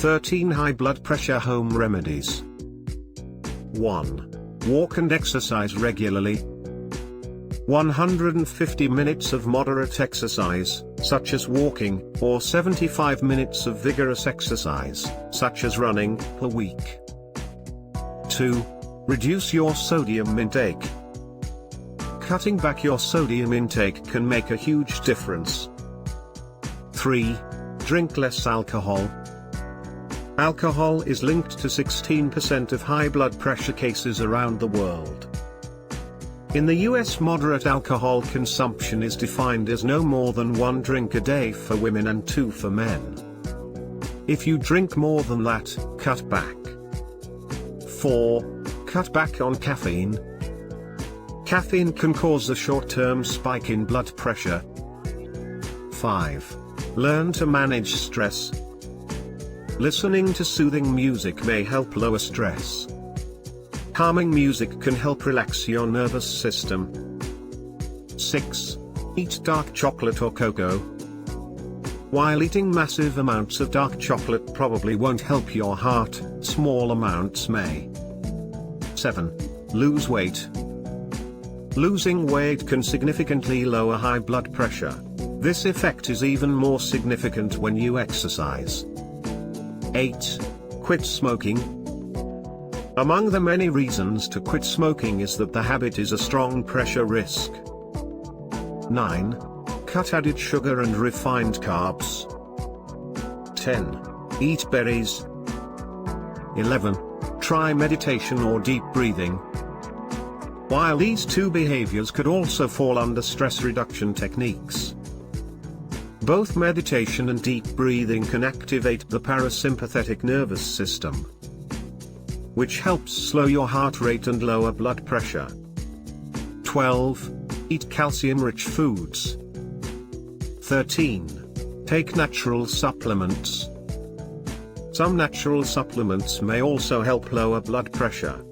13 High blood pressure home remedies. 1. Walk and exercise regularly. 150 minutes of moderate exercise, such as walking, or 75 minutes of vigorous exercise, such as running, per week. 2. Reduce your sodium intake. Cutting back your sodium intake can make a huge difference. 3. Drink less alcohol. Alcohol is linked to 16% of high blood pressure cases around the world. In the US, moderate alcohol consumption is defined as no more than 1 drink a day for women and 2 for men. If you drink more than that, cut back. 4. Cut back on caffeine. Caffeine can cause a short-term spike in blood pressure. 5. Learn to manage stress. Listening to soothing music may help lower stress. Calming music can help relax your nervous system. 6. Eat dark chocolate or cocoa. While eating massive amounts of dark chocolate probably won't help your heart, small amounts may. 7. Lose weight. Losing weight can significantly lower high blood pressure. This effect is even more significant when you exercise. 8. Quit smoking. Among the many reasons to quit smoking is that the habit is a strong pressure risk. 9. Cut added sugar and refined carbs. 10. Eat berries. 11. Try meditation or deep breathing. While these two behaviors could also fall under stress reduction techniques, both meditation and deep breathing can activate the parasympathetic nervous system, which helps slow your heart rate and lower blood pressure. 12. Eat calcium-rich foods. 13. Take natural supplements. Some natural supplements may also help lower blood pressure.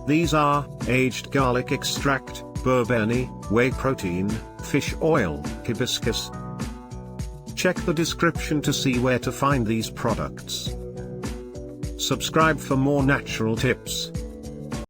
These are aged garlic extract, berberine, whey protein, fish oil, hibiscus. Check the description to see where to find these products. Subscribe for more natural tips.